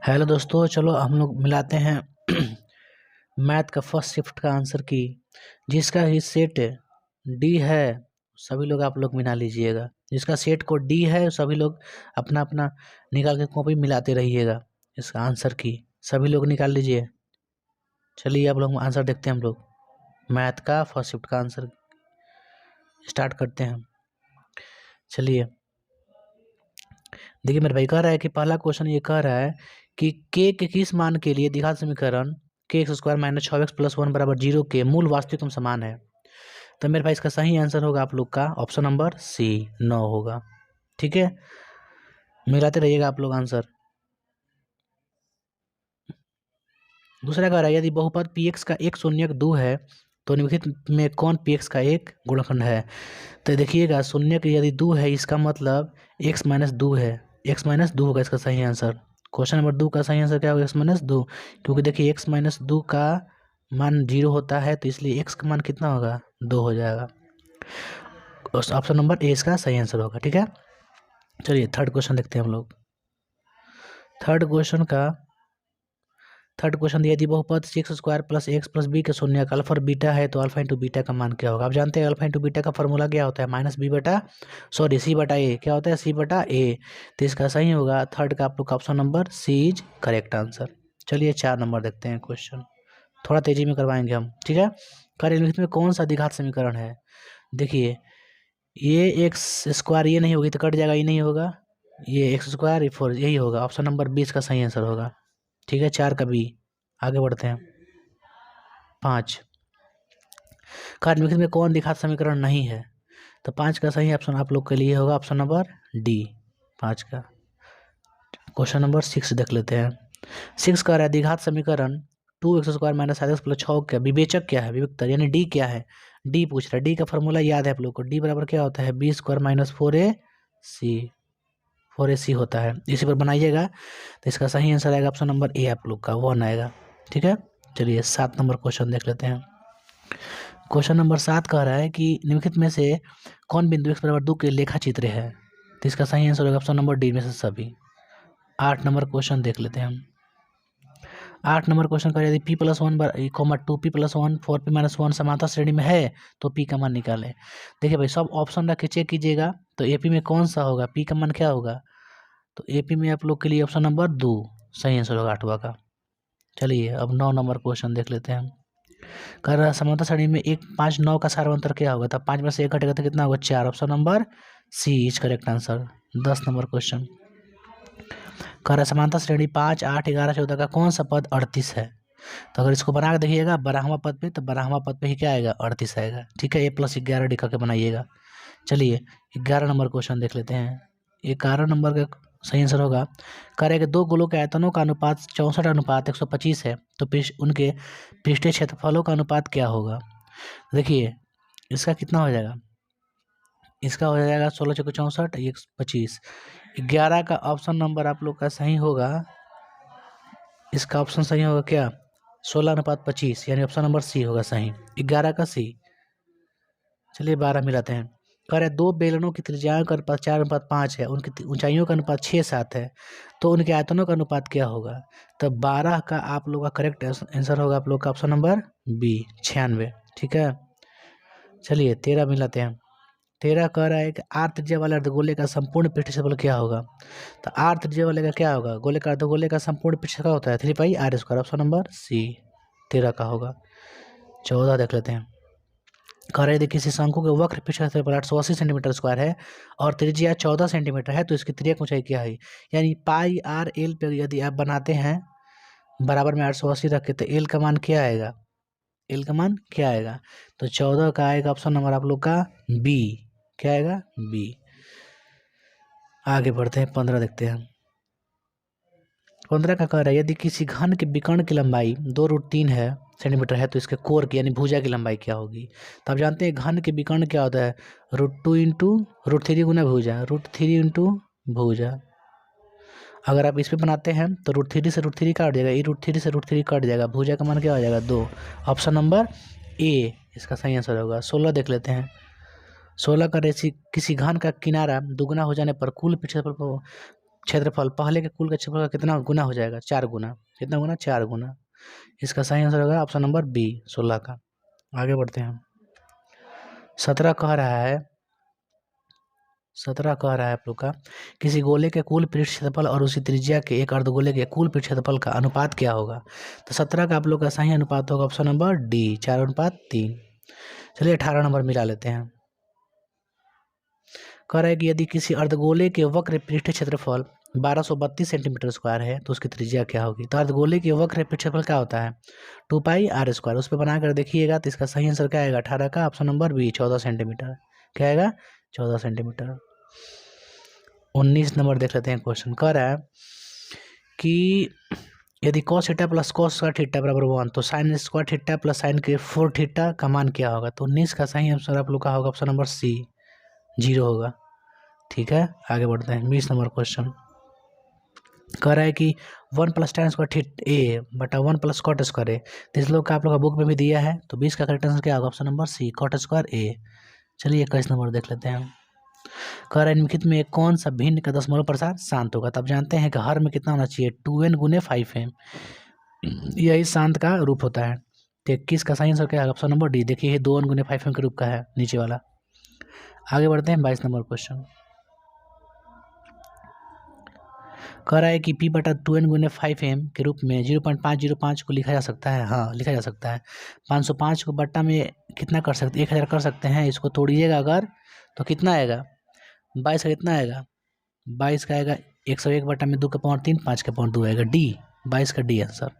Hello दोस्तों, चलो हम लोग मिलाते हैं मैथ का फर्स्ट शिफ्ट का आंसर की। जिसका ही सेट डी है सभी लोग आप लोग मिला लीजिएगा। जिसका सेट कोड डी है सभी लोग अपना अपना निकाल के कॉपी मिलाते रहिएगा। इसका आंसर की सभी लोग निकाल लीजिए। चलिए अब लोग आंसर देखते हैं। हम लोग मैथ का फर्स्ट शिफ्ट का आंसर स्टार्ट करते हैं। चलिए देखिए, मेरे भाई कह रहा है कि पहला क्वेश्चन ये कह रहा है कि के किस मान के लिए द्विघात समीकरण के x square minus 6x plus 1 बराबर 0 के मूल वास्तविक एवं समान है। तो मेरे भाई इसका सही आंसर होगा आप लोग का ऑप्शन नंबर सी 9 होगा। ठीक है, मिलाते रहिएगा आप लोग आंसर। दूसरा कह रहा है यदि बहुपद px का एक शून्यक 2 है तो निम्नलिखित में कौन px का एक गुणनखंड है। तो देखिएगा, शून्यक यदि 2 है इसका मतलब x माइनस 2 है। x माइनस 2 होगा इसका सही आंसर। क्वेश्चन नंबर 2 का सही आंसर क्या होगा? x माइनस 2, क्योंकि देखिए x माइनस 2 का मान 0 होता है तो इसलिए x का मान कितना होगा? 2 हो जाएगा। ऑप्शन नंबर ए इसका सही आंसर होगा। ठीक है, चलिए थर्ड क्वेश्चन देखते हैं हम लोग। थर्ड क्वेश्चन दिया, यदि बहुपद six square plus x plus b के शून्यक अल्फा और बीटा है तो अल्फा इंटू बीटा का मान क्या होगा। आप जानते हैं अल्फा इंटू बीटा का फॉर्मूला क्या होता है? माइनस बी बटा सी बटा ए। क्या होता है? सी बटा ए। तो इसका सही होगा थर्ड का आप लोग का option number C is correct answer. चलिए 4 नंबर देखते हैं क्वेश्चन, थोड़ा तेजी में करवाएंगे हम। ठीक है, निम्नलिखित में कौन सा द्विघात समीकरण है? देखिए, ये एक्स स्क्वायर ये नहीं होगी तो कट जाएगा, ये नहीं होगा, ये एक्स स्क्वायर ये 4 यही होगा। ऑप्शन नंबर 20 का सही आंसर होगा। ठीक है, 4 का बी। आगे बढ़ते हैं 5। निम्नलिखित में कौन द्विघात समीकरण नहीं है? तो 5 का सही ऑप्शन आप लोग के लिए होगा ऑप्शन नंबर डी 5 का। क्वेश्चन नंबर 6 देख लेते हैं। 6 का रहा है द्विघात समीकरण 2x square minus 7x plus 6 का विवेचक क्या है? विवेकता यानी डी क्या है? डी पूछ रहा है। डी का फॉर्मूला याद है आप लोग को, डी बराबर क्या होता है? बी स्क्वायर माइनस 4ac होता है। इसी पर बनाइएगा तो इसका सही आंसर आएगा ऑप्शन नंबर ए आप लोग का 1 आएगा। ठीक है, चलिए 7 नंबर क्वेश्चन देख लेते हैं। क्वेश्चन नंबर 7 कह रहा है कि निम्नलिखित में से कौन बिंदु x बराबर 2 के लेखा चित्र है? तो इसका सही आंसर होगा ऑप्शन नंबर डी में से सभी। 8 नंबर क्वेश्चन देख लेते हैं हम। 8 नंबर क्वेश्चन का यदि p+1 2 p+1 4p - 1 समांतर श्रेणी में है तो p का मान निकालें। देखिए भाई, सब ऑप्शन रख के चेक कीजिएगा तो एपी में कौन सा होगा, p का मान क्या होगा? तो एपी में आप लोग के लिए ऑप्शन नंबर 2 सही आंसर होगा 8वां का। चलिए अब 9 नंबर क्वेश्चन देख लेते हैं। कर रहा समांतर श्रेणी में 1 5 9 का सार्वंतर क्या होगा? तब 5 में से 1 घटेगा तो कितना होगा? 4। Option number C is correct answer. 10 number question कर रहा समांतर श्रेणी 5 8 11 14 का कौन सा पद 38 है? तो अगर इसको बना के देखिएगा 12वां पद पे, तो 12वां पद पे ही क्या आएगा? 38 आएगा। ठीक है, a+11 डी करके बनाइएगा। चलिए 11 नंबर क्वेश्चन देख लेते हैं। 11 नंबर का सही आंसर होगा, कह रहे कि दो गोलों के आयतनों का अनुपात 64:125 है तो उनके पृष्ठीय क्षेत्रफलों का अनुपात क्या होगा? देखिए इसका कितना हो जाएगा? इसका हो जाएगा 16 चौके 64 1 25। 11 का ऑप्शन नंबर आप लोग का सही होगा, इसका ऑप्शन सही होगा क्या? 16:25 यानी ऑप्शन नंबर सी होगा सही, 11 का सी। चलिए 12 मिलाते हैं। कह रहे दो बेलनों की त्रिज्याओं का अनुपात 4:5 है, उनकी ऊंचाइयों का अनुपात 6-7 है तो उनके आयतनों का अनुपात क्या होगा? तो 12 का आप लोग का करेक्ट आंसर होगा आप लोग का ऑप्शन नंबर बी 96। ठीक है, चलिए 13 मिलाते हैं। 13 कह रहा है कि आर त्रिज्या वाले अर्धगोले का संपूर्ण पृष्ठ क्षेत्रफल क्या होगा? तो आर त्रिज्या वाले का क्या होगा? गोले का अर्धगोले का संपूर्ण पृष्ठ का होता है 3πr²। ऑप्शन नंबर सी 13 का होगा। 14 देख लेते हैं। कह रहे थे किसी शंकु के वक्र पृष्ठ क्षेत्रफल 880 सेंटीमीटर स्क्वायर है और त्रिज्या 14 सेंटीमीटर है तो इसकी त्रिज्या ऊंचाई क्या है? यानी πr/l पे यदि आप बनाते हैं बराबर में 880 रख के तो एल का मान क्या आएगा? एल का मान क्या आएगा? तो 14 का आएगा ऑप्शन नंबर आप लोग का बी। क्या आएगा? बी। आगे बढ़ते हैं 15 देखते हैं। 15 का कह रहा है यदि किसी घन के विकर्ण की लंबाई 2√3 है सेंटीमीटर है तो इसके कोर की यानी भुजा की लंबाई क्या होगी? तो आप जानते हैं घन के विकर्ण क्या होता है? √2 × √3 गुना भुजा, √3 × भुजा। अगर आप इस पे बनाते हैं तो √3 से √3 काट जाएगा, ये √3 से √3 कट जाएगा, भुजा का मान क्या हो जाएगा? 2। ऑप्शन नंबर ए इसका सही आंसर होगा। 16 देख लेते हैं। 16 का रेसी किसी घन का किनारा दुगना हो जाने पर कुल पृष्ठफल क्षेत्रफल पहले के कुल के क्षेत्रफल का कितना गुना हो जाएगा? 4 गुना। कितना गुना? 4 गुना। इसका सही आंसर होगा ऑप्शन नंबर बी 16 का। आगे बढ़ते हैं। 17 कह रहा है आप लोग का किसी गोले के कुल पृष्ठ क्षेत्रफल और उसी त्रिज्या के एक अर्धगोले के कुल पृष्ठ क्षेत्रफल का अनुपात क्या होगा? तो 17 का आप लोग का सही अनुपात होगा ऑप्शन नंबर डी 4:3। चलिए 18 नंबर मिला लेते हैं। कह रहा है कि यदि किसी अर्धगोले के वक्र पृष्ठ क्षेत्रफल 1232 सेंटीमीटर स्क्वायर है तो उसकी त्रिज्या क्या होगी? तो अर्धगोले के वक्र पृष्ठ क्षेत्रफल क्या होता है? 2πr²। उस पर बनाकर देखिएगा तो इसका सही आंसर क्या आएगा? 18 का ऑप्शन नंबर बी 14 सेंटीमीटर। क्या आएगा? 14 सेंटीमीटर। 19 नंबर देख लेते हैं। क्वेश्चन कह रहा है कि यदि cos theta plus cos square theta बराबर 1 तो sin square theta plus sin के 4 थीटा का मान क्या होगा? तो 19 का सही आंसर आप लोग का होगा ऑप्शन नंबर सी 0 होगा। ठीक है, आगे बढ़ते हैं। 20 नंबर क्वेश्चन कह रहा है कि 1 + tan स्क्वायर थीटा ए बटा 1 + cot स्क्वायर ए। तो इस लोग का आप लोग का बुक में भी दिया है। तो 20 का करेक्ट आंसर क्या होगा? Option number C cot square A. चलिए 21 नंबर देख लेते हैं। कह रहा है निम्नलिखित में कौन सा भिन्न का दशमलव प्रसार शांत होगा? तब जानते हैं कि हर में कितना होना चाहिए? 2n × 5m। यही शांत का रूप होता है। तो 21 का सही आंसर क्या है? Option number D. देखिए ये 2n × 5m के रूप का है नीचे वाला। आगे बढ़ते हैं। 22 नंबर क्वेश्चन कह रहा है कि p बटा 2n × 5m के रूप में 0.505 को लिखा जा सकता है। हाँ, लिखा जा सकता है। 505 को बट्टा में कितना कर सकते? 1000 कर सकते हैं। इसको तोड़िएगा अगर तो कितना आएगा? 22 का कितना आएगा? 22 का आएगा 101 बटा में 2 का पावर 3 5 का पावर 2 आएगा डी। 22 का डी आंसर।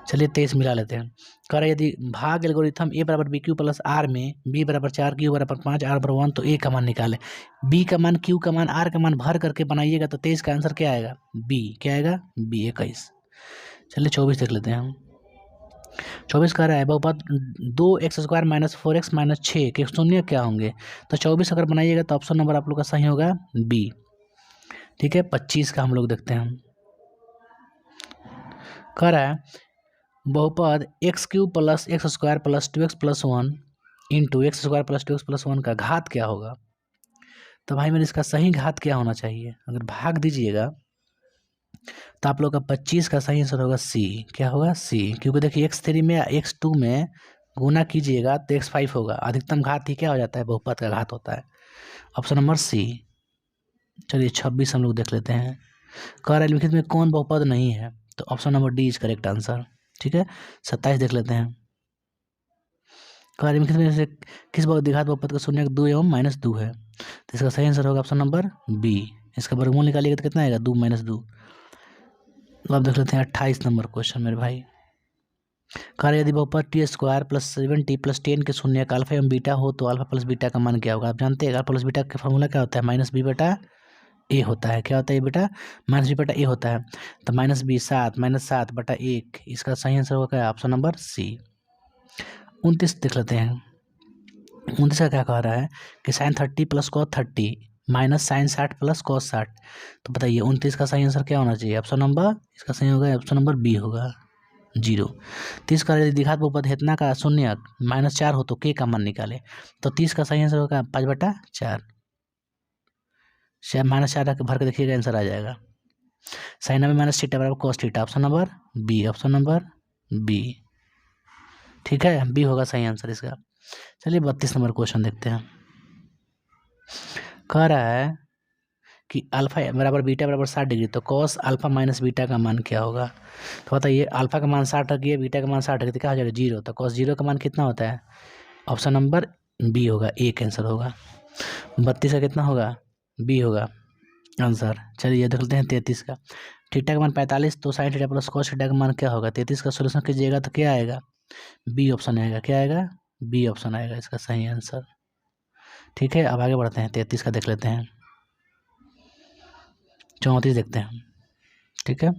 चलिए 23 मिला लेते हैं। कह रहा है यदि भाग एल्गोरिथम a = bq + r में b = 4 q = 5 r = 1 तो a का मान निकालें। b का मान, q का मान, r का मान भर करके बनाइएगा तो 23 का आंसर क्या आएगा? b। क्या आएगा? b 21। चलिए 24 देख लेते हैं हम। 24 कह रहा है बहुपद 2x² - 4x - 6 के शून्य क्या होंगे? तो 24 अगर बनाइएगा तो ऑप्शन नंबर आप लोग का सही होगा बी। ठीक है, 25 का हम लोग देखते हैं। कह रहा है बहुपद x³ + x² + 2x + 1 × x² + 2x + 1 का घात क्या होगा? तो भाई मेरे इसका सही घात क्या होना चाहिए? अगर भाग दीजिएगा तो आप लोग का 25 का सही आंसर होगा सी। क्या होगा? सी। क्योंकि देखिए x3 में x2 में गुना कीजिएगा तो x5 होगा। अधिकतम घात ही क्या हो जाता है? बहुपद का घात होता है। Option number C. चलिए 26 हम लोग देख लेते हैं। कह रहा है निम्नलिखित में कौन बहुपद नहीं है? तो option number D is correct answer. ठीक है, 27 देख लेते हैं। कह रहा है में से किस द्विघात बहुपद का शून्य 2 एवं -2 है? तो इसका सही आंसर होगा ऑप्शन नंबर बी। इसका वर्गमूल निकालिएगा तो कितना आएगा? 2 - 2। अब देख लेते हैं 28 नंबर क्वेश्चन मेरे भाई। कह रहे यदि बहुपद t² + 7t + 10 के शून्य का अल्फा एवं बीटा हो तो अल्फा प्लस बीटा का मान क्या होगा? आप जानते हैं अल्फा प्लस बीटा का फॉर्मूला क्या होता है? -b/a होता है। क्या होता है बेटा? -b/a होता है। तो -b 7 -7 बटा 1 इसका सही आंसर होगा क्या? ऑप्शन नंबर सी। 29 देख लेते हैं। 29 का क्या कह रहा है कि sin 30 + cos 30 - sin 60 + cos 60। तो बताइए 29 का सही आंसर क्या होना चाहिए? ऑप्शन नंबर, इसका सही होगा ऑप्शन नंबर बी होगा 0। 30 का यदि द्विघात बहुपद हेतना का शून्य -4 हो तो के का मान निकाले। तो 30 का सही आंसर होगा 5/4। -4 भर के देखिएगा आंसर आ जाएगा। sin में -θ = cos θ। Option number B. Option number B. ठीक है, बी होगा सही आंसर इसका। चलिए 32 नंबर क्वेश्चन देखते हैं। कह रहा है कि अल्फा = बीटा = 60 डिग्री तो cos अल्फा - बीटा का मान क्या होगा? तो बताइए अल्फा का मान 60 रखिए, बीटा का मान 60 रखिए तो क्या हो जाएगा? 0। तो cos 0 का मान कितना होता है? ऑप्शन नंबर बी होगा, ए कैंसर होगा। 32 का कितना होगा? बी होगा आंसर। चलिए देख लेते हैं 33 का। थीटा का मान 45 तो sin θ + cos θ का मान क्या होगा? 33 का सोल्यूशन कीजिएगा तो क्या आएगा? बी ऑप्शन आएगा। क्या आएगा? बी ऑप्शन आएगा इसका सही आंसर। ठीक है, अब आगे बढ़ते हैं। 33 का देख लेते हैं। 34 देखते हैं। ठीक है,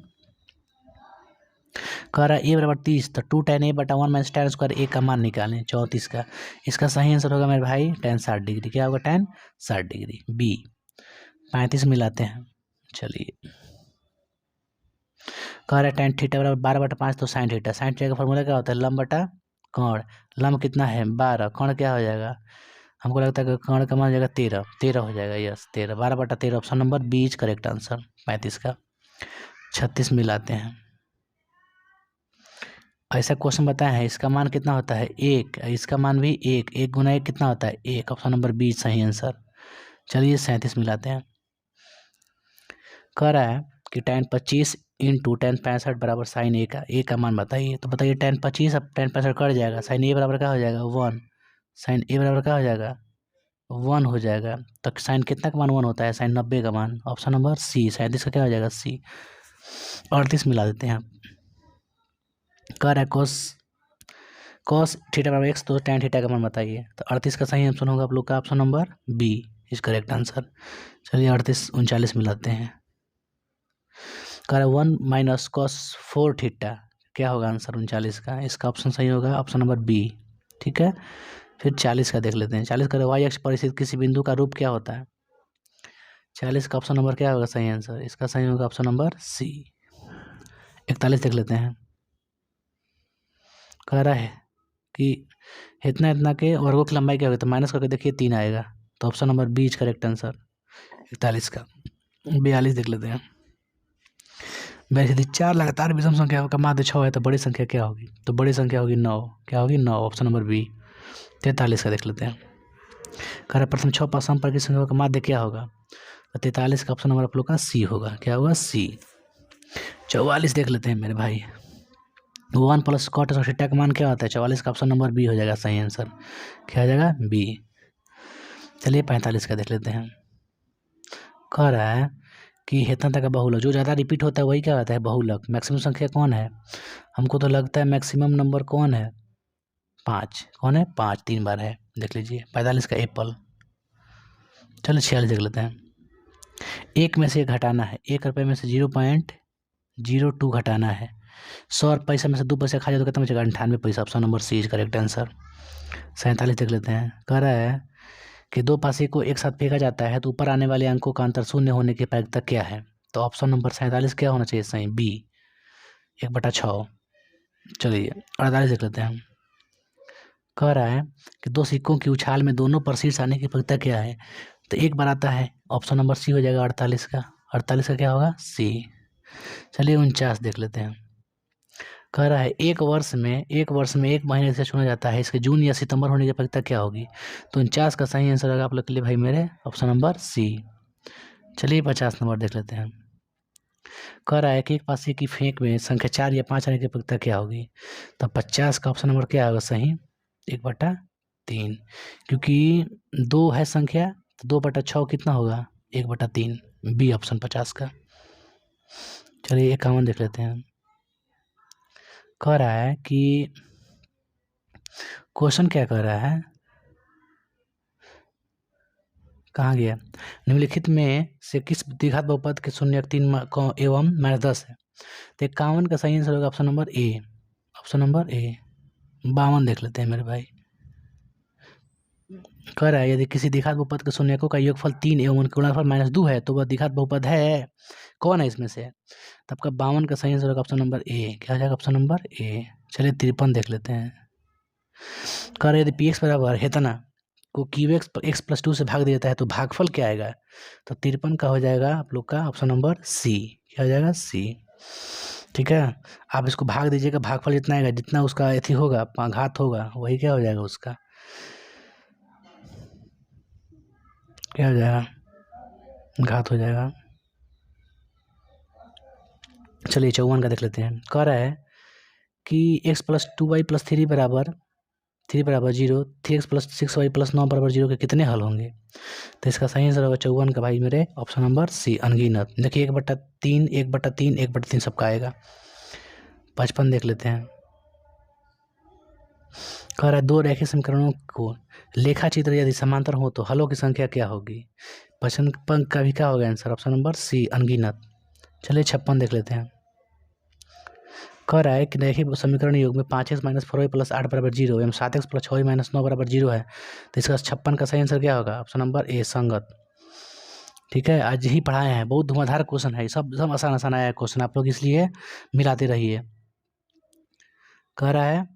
कह रहा है a = 30 तो 2 tan a बटा 1 - tan स्क्वायर a का मान निकालें 34 का। इसका सही आंसर होगा मेरे भाई tan 60 डिग्री। क्या होगा? tan 60 degree B. 35 मिलाते हैं। चलिए कह रहा है tan θ = 12/5 तो sin θ। sin θ का फॉर्मूला क्या होता है? लंब बटा कोण। लंब कितना है? 12, कोण क्या हो जाएगा? हमको लगता है कि कर्ण का मान हो जाएगा 13, 13 हो जाएगा, yes 13, 12/13 option number B is correct answer 35 का। 36 मिलाते हैं। ऐसा क्वेश्चन बताया है, इसका मान कितना होता है 1, इसका मान भी 1, 1 गुना 1 कितना होता है 1, ऑप्शन नंबर बी सही आंसर। चलिए 37 मिलाते हैं। कह रहा है कि tan 25 इंटू tan 65 बराबर साइन ए का मान बताइए। तो बताइए tan 25 अब tan 65 कट जाएगा, साइन ए बराबर क्या हो जाएगा 1, साइन ए बराबर क्या हो जाएगा 1 हो जाएगा। तो साइन कितना का मान 1 होता है, साइन 90 का मान, ऑप्शन नंबर सी 37 का क्या हो जाएगा सी। 38 मिला देते हैं। कह रहा है cos थीटा बराबर x, तो tan थीटा का मान बताइए। तो 38 का सही ऑप्शन होगा आप लोग का option number B is correct answer. चलिए 38 39 मिलाते हैं। कह रहा है 1 माइनस कॉस 4 थीटा क्या होगा आंसर 39 का, इसका ऑप्शन सही होगा ऑप्शन नंबर बी। ठीक है, फिर 40 का देख लेते हैं। 40 का वाई अक्ष पर स्थित किसी बिंदु का रूप क्या होता है। 40 का ऑप्शन नंबर क्या होगा सही आंसर, इसका सही होगा ऑप्शन नंबर सी। 41 देख लेते हैं। कह रहा है कि इतना इतना के वर्गों की लंबाई क्या होगी, तो माइनस करके देखिए 3 आएगा, तो option number B is correct answer 41 का। 42 देख लेते हैं। वैसे यदि 4 लगातार विषम संख्या का माध्य 6 है तो बड़ी संख्या क्या होगी, तो बड़ी संख्या होगी 9, क्या होगी 9, ऑप्शन नंबर बी। 43 का देख लेते हैं। कह रहा है प्रथम 6 परस्पर की संख्या का माध्य क्या होगा, तो 43 का ऑप्शन नंबर आप लोग का सी होगा, क्या होगा सी। 44 देख लेते हैं मेरे भाई। 1 प्लस कॉट थीटा का मान क्या होता है, 44 का ऑप्शन नंबर बी हो जाएगा सही आंसर, क्या हो जाएगा बी। चलिए 45 का देख लेते हैं। कह रहा है कि हेतन तक का बहुलक जो ज़्यादा रिपीट होता है वही क्या होता है बहुलक। मैक्सिमम संख्या कौन है, हमको तो लगता है मैक्सिमम नंबर कौन है 5, कौन है 5, 3 बार है, देख लीजिए। 45 का एप्पल। चलो 46 देख लेते हैं। 1 में से घटाना है, 1 रुपये में से 0.02 घटाना है। 100 पैसा में से 2 पैसा खा जाए तो कितना बचेगा 98 पैसा, option number C is correct answer. 47 देख लेते हैं। कह रहा है कि 2 पासे को एक साथ फेंका जाता है तो ऊपर आने वाले अंकों का अंतर शून्य होने की प्रायिकता क्या है, तो ऑप्शन नंबर 47 क्या होना चाहिए सही बी 1/6। चलिए 48 देख लेते हैं। कह रहा है कि 2 सिक्कों की उछाल में दोनों पर शीर्ष आने की प्रायिकता क्या है, तो एक बार आता है, ऑप्शन नंबर सी हो जाएगा 48 का। 48 का क्या होगा सी। चलिए 49 देख लेते हैं। कह रहा है एक वर्ष में एक महीने से चुना जाता है, इसके जून या सितंबर होने की प्रायिकता क्या होगी, तो 49 का सही आंसर होगा आप लोग के लिए भाई मेरे ऑप्शन नंबर सी। चलिए 50 नंबर देख लेते हैं। कह रहा है कि एक पासे की फेंक में संख्या 4 या 5 आने की प्रायिकता क्या होगी, तो 50 का ऑप्शन नंबर क्या होगा सही 1/3, क्योंकि 2 है संख्या तो 2/6 कितना होगा 1/3, बी ऑप्शन 50 का। चलिए 51 देख लेते हैं। कह रहा है कि क्वेश्चन क्या कह रहा है, कहाँ गया, निम्नलिखित में से किस द्विघात बहुपद के 0 3 एवं -10 है, तो 51 का सही आंसर होगा option number A, option number A. 52 देख लेते हैं मेरे भाई। कह रहा है यदि किसी द्विघात बहुपद के शून्यकों का योगफल 3 एवं उनका गुणनफल -2 है तो वह द्विघात बहुपद है, कौन है इसमें से, तब का 52 का सही आंसर होगा ऑप्शन नंबर ए, क्या हो जाएगा ऑप्शन नंबर ए। चलिए 53 देख लेते हैं। कह रहे यदि पी एक्स बराबर हेतना को क्यू एक्स प्लस 2 से भाग दिया जाता है तो भागफल क्या आएगा, तो 53 का हो जाएगा आप लोग का ऑप्शन नंबर सी, क्या हो जाएगा सी। ठीक है, आप इसको भाग दीजिएगा, भागफल जितना आएगा जितना उसका एथी होगा घात होगा वही क्या हो जाएगा उसका, क्या हो जाएगा घात हो जाएगा। चलिए 54 का देख लेते हैं। कह रहा है कि x प्लस 2y प्लस 3 बराबर 0, 3x प्लस 6y प्लस 9 बराबर 0 के कितने हल होंगे, तो इसका सही आंसर होगा 54 का भाई मेरे ऑप्शन नंबर सी अनगिनत। देखिए 1/3 1/3 1/3 सबका आएगा। 55 देख लेते हैं। कह रहा है 2 रेखीय समीकरणों को लेखा चित्र यदि समांतर हो तो हलों की संख्या क्या होगी, 55 का भी क्या होगा आंसर ऑप्शन नंबर सी अनगिनत। चलिए 56 देख लेते हैं। कह रहा है कि रैखिक समीकरण योग में 5x माइनस 4y प्लस 8 बराबर 0 एवं 7x प्लस 6y माइनस 9 बराबर 0 है, तो इसका 56 का सही आंसर क्या होगा ऑप्शन नंबर ए संगत। ठीक है, आज ही पढ़ाए हैं, बहुत धुआंधार क्वेश्चन है, सब आसान आसान आया है क्वेश्चन, आप लोग इसलिए मिलाते रहिए। कह रहा है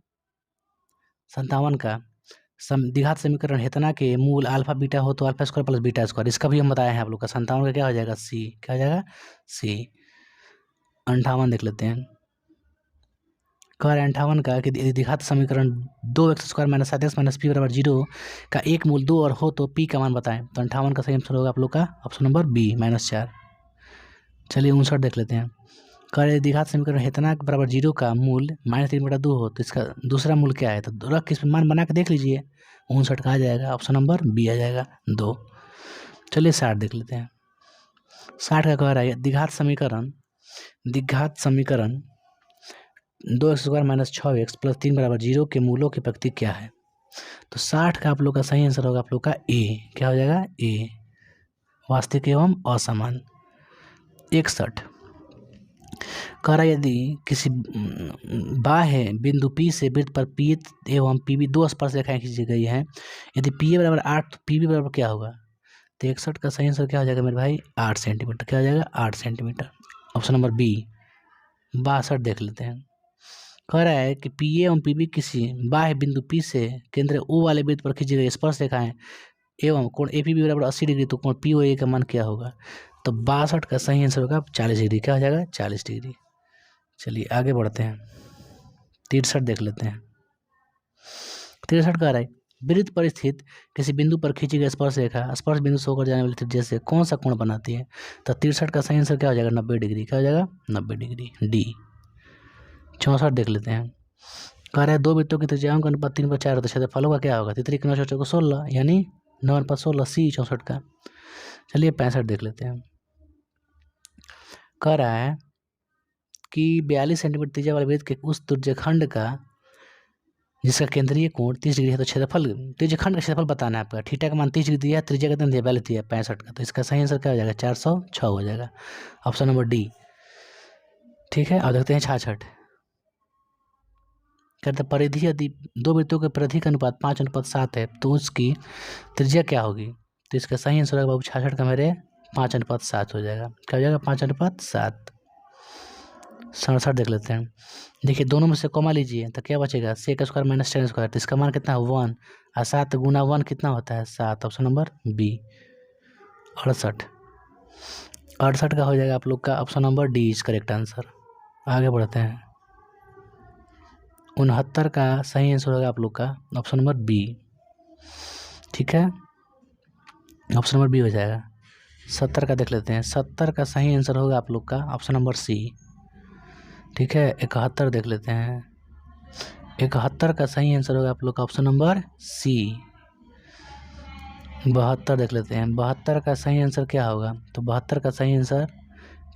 57 का द्विघात समीकरण हेतना के मूल अल्फा बीटा हो तो alpha square plus beta square, इसका भी हम बताए हैं आप लोग का। 57 का क्या हो जाएगा? सी। क्या हो जाएगा? सी। 58 देख लेते हैं। कह रहे 58 का कि द्विघात समीकरण 2x² - 7x - p = 0 का एक मूल 2 और हो तो p का मान बताएं। तो 58 का सही आंसर होगा आप लोग का ऑप्शन नंबर बी -4। चलिए 59 देख लेते हैं। कह रहे द्विघात समीकरण हेतना बराबर 0 का मूल -3/2 हो तो इसका दूसरा मूल क्या है? तो रख किस मान बना के देख लीजिए। 59 का आ जाएगा ऑप्शन नंबर बी आ जाएगा 2। चलिए 60 देख लेते हैं। 60 का कह रहा है द्विघात समीकरण 2x² - 6x + 3 = 0 के मूलों की प्रकृति क्या है? तो 60 का आप लोग का सही आंसर होगा आप लोग का ए। क्या हो जाएगा? ए, वास्तविक एवं असमान। 61 कह रहा है यदि किसी बाह्य बिंदु P से वृत्त पर P एवं PB 2 स्पर्श रेखाएं खींची गई हैं, यदि PA = 8 तो PB बराबर क्या होगा? तो 61 का सही आंसर क्या हो जाएगा मेरे भाई? 8 सेंटीमीटर। क्या हो जाएगा? 8 सेंटीमीटर, ऑप्शन नंबर बी। 62 देख लेते हैं। कह रहा है कि PA एवं PB किसी बाह्य बिंदु P से केंद्र O वाले वृत्त पर खींची गई स्पर्श रेखाएं एवं कोण APB = 80 डिग्री, तो कोण POA का मान क्या होगा? तो 62 का सही आंसर होगा 40 डिग्री। क्या हो जाएगा? 40 डिग्री। चलिए आगे बढ़ते हैं। 63 देख लेते हैं। 63 कह रहा है वृत्त पर स्थित किसी बिंदु पर खींची गई स्पर्श रेखा स्पर्श बिंदु से होकर जाने वाली त्रिज्या से कौन सा कोण बनाती है? तो 63 का सही आंसर क्या हो जाएगा? 90 डिग्री। क्या हो जाएगा? 90 डिग्री, डी। 64 देख लेते हैं। कह रहा है दो वृत्तों की त्रिज्याओं का अनुपात 3/4 तो क्षेत्रफलों का क्या होगा? 3 × 9 = 16 यानी 9/16, सी 64 का। चलिए 65 देख लेते हैं। कह रहा है कि 42 सेंटीमीटर त्रिज्या वाले वृत्त के उस त्रिज्यखंड का जिसका केंद्रीय कोण 30 डिग्री है, तो क्षेत्रफल त्रिज्यखंड का क्षेत्रफल बताना है आपका। थीटा का मान 30 डिग्री दिया है, त्रिज्या कितना दिया? 42 दिया है, 65 का। तो इसका सही आंसर क्या हो जाएगा? 406 हो जाएगा, ऑप्शन नंबर डी। ठीक है, और देखते हैं 66। कहते परिधि यदि दो वृत्तों के परिधि का अनुपात 5:7 है तो उसकी त्रिज्या क्या होगी? तो इसका सही आंसर होगा बाबू 66 का मेरे 5:7 हो जाएगा। क्या हो जाएगा? 5:7। 67 देख लेते हैं। देखिए दोनों में से कॉमा लीजिए तो क्या बचेगा? sec² - tan²। तो इसका मान कितना है? 1, और 7 × 1 कितना होता है? 7, ऑप्शन नंबर बी। 68 का हो जाएगा आप लोग का option number D is correct answer. आगे बढ़ते हैं। 69 का सही आंसर होगा आप लोग का ऑप्शन नंबर बी। ठीक है, ऑप्शन नंबर बी हो जाएगा। 70 का देख लेते हैं। 70 का सही आंसर होगा आप लोग का ऑप्शन नंबर सी। ठीक है, 71 देख लेते हैं। 71 का सही आंसर होगा आप लोग का ऑप्शन नंबर सी। 72 देख लेते हैं। 72 का सही आंसर क्या होगा? तो 72 का सही आंसर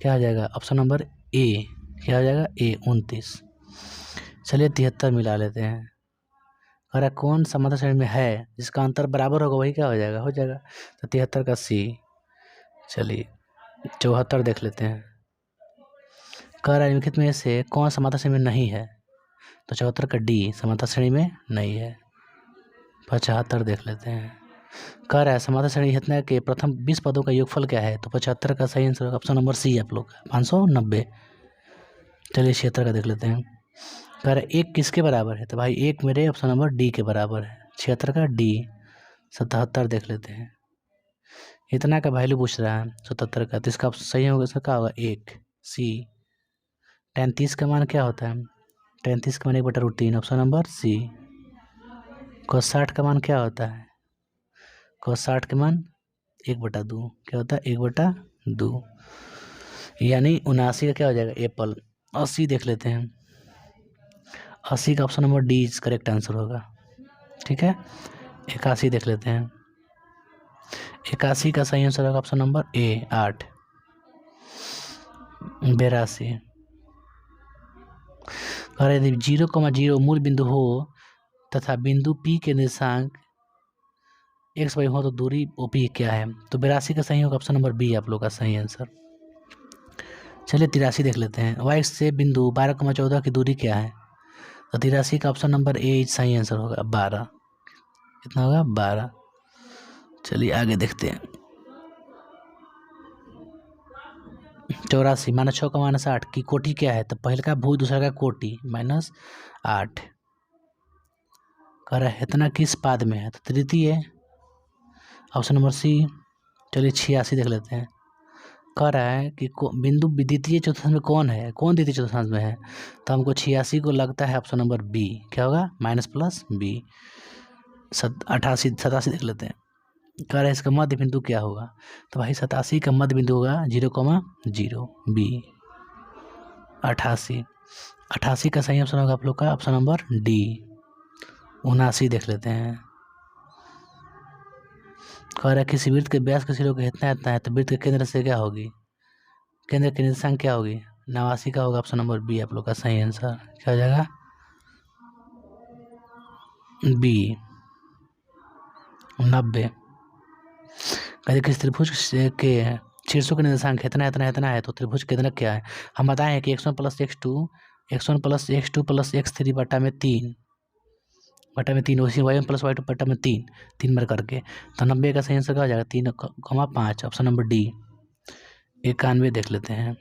क्या हो जाएगा? Option number A. क्या हो जाएगा? ए, 29। चलिए 73 मिला लेते हैं। अरे कौन समांतर श्रेणी में है जिसका अंतर बराबर होगा वही क्या हो जाएगा? हो जाएगा। तो 73 का सी। चलिए 74 देख लेते हैं। कह रहा है निम्नलिखित में से कौन समांतर श्रेणी में नहीं है? तो 74 का डी समांतर श्रेणी में नहीं है। 75 देख लेते हैं। कह रहा है समांतर श्रेणी हेतना के प्रथम 20 पदों का योगफल क्या है? तो 75 का सही आंसर ऑप्शन नंबर सी आप लोग का 590। चलिए 76 का देख लेते हैं। कह रहा है एक किसके बराबर है? तो भाई एक मेरे ऑप्शन नंबर डी के बराबर है। 76 का डी। 77 देख लेते हैं। इतना का वैल्यू पूछ रहा है 77 का, तो इसका सही होगा, इसका क्या होगा? 1, सी। 33 का मान क्या होता है? 33 का मान 1/√3, ऑप्शन नंबर सी। cos 60 का मान क्या होता है? cos 60 का मान 1/2। क्या होता है? 1/2, यानी 79 का क्या हो जाएगा? एप्पल। 80 देख लेते हैं। 80 का option number D is correct answer होगा। ठीक है, 81 देख लेते हैं। 81 का सही आंसर होगा ऑप्शन नंबर ए, 8। 82। अरे यदि 0,0 मूल बिंदु हो तथा बिंदु P के निर्देशांक x, y हो तो दूरी OP क्या है? तो 82 का सही होगा ऑप्शन नंबर बी आप लोग का सही आंसर। चलिए 83 देख लेते हैं। y से बिंदु 12,14 की दूरी क्या है? तो 83 का ऑप्शन नंबर ए सही आंसर होगा 12। कितना होगा? 12। चलिए आगे देखते हैं। 84 -6 का -8 की कोटि क्या है? तो पहले का भुज दूसरा का कोटि -8। कह रहा है इतना किस पाद में है, तो तृतीय, ऑप्शन नंबर सी। चलिए 86 देख लेते हैं। कह रहा है कि बिंदु द्वितीय चतुर्थांश में कौन है, कौन द्वितीय चतुर्थांश में है, तो हमको 86 को लगता है ऑप्शन नंबर बी। क्या होगा, माइनस प्लस बी। 87 देख लेते हैं। कह रहा है इसका मध्य बिंदु क्या होगा, तो भाई 87 का मध्य बिंदु होगा 0,0 बी। 88 का सही ऑप्शन होगा आप लोग का ऑप्शन नंबर डी। 79 देख लेते हैं। कह रहा है किसी वृत्त के व्यास के सिरों का इतना इतना है, तो वृत्त के केंद्र से क्या होगी, केंद्र की निर्देशांक क्या होगी, 89 का होगा ऑप्शन नंबर बी आप लोग का सही आंसर। क्या हो जाएगा, बी 90। कहते किस त्रिभुज के शीर्षों के निर्देशांक इतना इतना इतना है, तो त्रिभुज के केंद्र क्या है, हम बताए हैं कि x1 + x2 + x3 बटा में 3 उसी y1 + y2 बटा में 3 बार करके, तो 90 का सही आंसर क्या हो जाएगा, 3,5 ऑप्शन नंबर डी। 91 देख लेते हैं।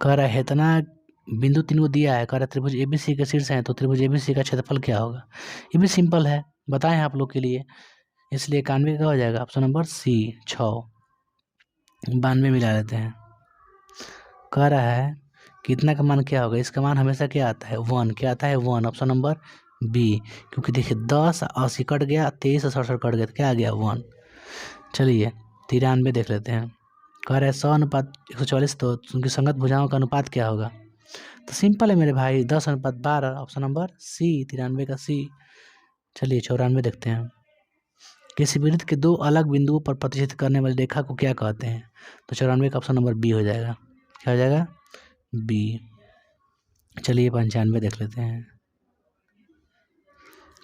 कह रहा है इतना बिंदु 3 को दिया है, कह रहा है त्रिभुज ABC के शीर्ष हैं, तो त्रिभुज ABC का क्षेत्रफल क्या होगा, ये भी सिंपल है, बताएं आप लोग के लिए, इसलिए 91 का हो जाएगा ऑप्शन नंबर सी 6। 92 मिला लेते हैं। कह रहा है कितना का मान क्या होगा, इसका मान हमेशा क्या आता है, 1। क्या आता है, 1 ऑप्शन नंबर बी। क्योंकि देखिए 10 80 कट गया, 23 67 कट गया, तो क्या आ गया 1। चलिए 93 देख लेते हैं। कह रहा है 100:144, तो उनकी संगत भुजाओं का अनुपात क्या होगा, तो सिंपल है मेरे भाई, 10:12 ऑप्शन नंबर सी। 93 का सी। चलिए 94 देखते हैं। किसी वृत्त के दो अलग बिंदुओं पर प्रतिष्ठित करने वाली रेखा को क्या कहते हैं, तो 94 का ऑप्शन नंबर बी हो जाएगा। क्या हो जाएगा, बी। चलिए 95 देख लेते हैं।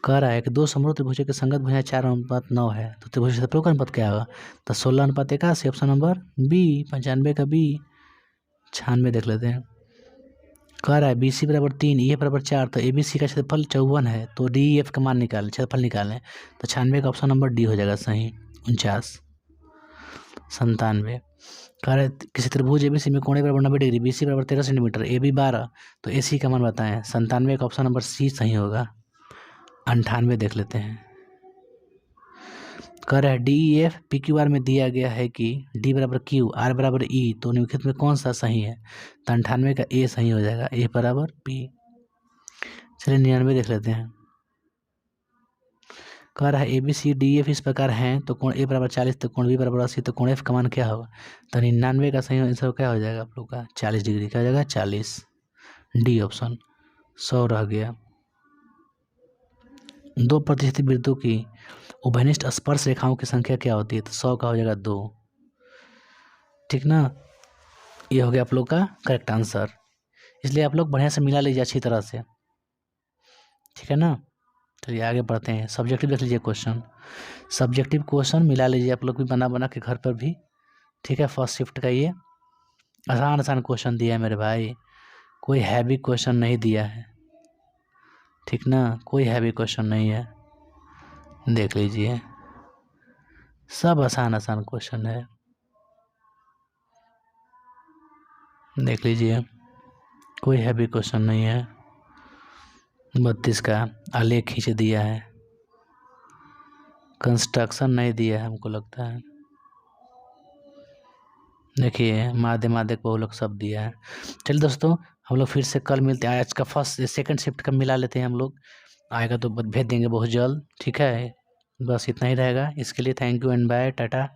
कह रहा है कि दो समरूप त्रिभुजों की संगत भुजाएं 4:9 है, तो त्रिभुज क्षेत्रफल का अनुपात क्या होगा, तो 16:81 ऑप्शन नंबर बी। 95 का बी। 96 देख लेते हैं। कह रहा है BC = 3 EF = 4, तो ABC का क्षेत्रफल 54 है, तो DEF का मान निकालें, क्षेत्रफल निकालें, तो 96 का ऑप्शन नंबर डी हो जाएगा सही। 49। 97। कह रहा है किसी त्रिभुज ABC में कोण A = 90 degree, BC = 13 centimetre, AB 12, तो AC का मान बताएं, 97 का ऑप्शन नंबर सी सही होगा। 98 देख लेते हैं। कह रहा है DEF PQR में दिया गया है कि D = Q, R = E, तो निम्नलिखित में कौन सा सही है, तो 98 का ए सही हो जाएगा, A = P। चलिए 99 देख लेते हैं। कह रहा है ABCDEF इस प्रकार हैं, तो कोण A = 40, तो कोण B = 80, तो कोण F का मान क्या होगा, तो 99 का सही आंसर क्या हो जाएगा आप लोग का, 40 डिग्री। क्या हो जाएगा, 40, डी ऑप्शन। 100 रह गया। दो प्रतिष्ठित वृत्तों की उभयनिष्ठ स्पर्श रेखाओं की संख्या क्या होती है, तो 100 का हो जाएगा 2। ठीक ना, ये हो गया आप लोग का करेक्ट आंसर, इसलिए आप लोग बढ़िया से मिला लीजिए अच्छी तरह से, ठीक है ना। चलिए आगे बढ़ते हैं। सब्जेक्टिव देख लीजिए क्वेश्चन, सब्जेक्टिव क्वेश्चन मिला लीजिए आप लोग भी बना के घर पर भी, ठीक है। फर्स्ट शिफ्ट का ये आसान आसान क्वेश्चन दिया है मेरे भाई, कोई हैवी क्वेश्चन नहीं दिया है, ठीक ना, कोई हैवी क्वेश्चन नहीं है, देख लीजिए सब आसान आसान क्वेश्चन है, देख लीजिए कोई हैवी क्वेश्चन नहीं है। 32 का आलेख खींच दिया है, कंस्ट्रक्शन नहीं दिया है हमको लगता है, देखिए माध्यक बहुलक सब दिया है। चलिए दोस्तों हम लोग फिर से कल मिलते हैं, आज का फर्स्ट सेकंड शिफ्ट का मिला लेते हैं हम लोग, आएगा तो भेज देंगे बहुत जल्द, ठीक है। बस इतना ही रहेगा, इसके लिए thank you and bye, Tata.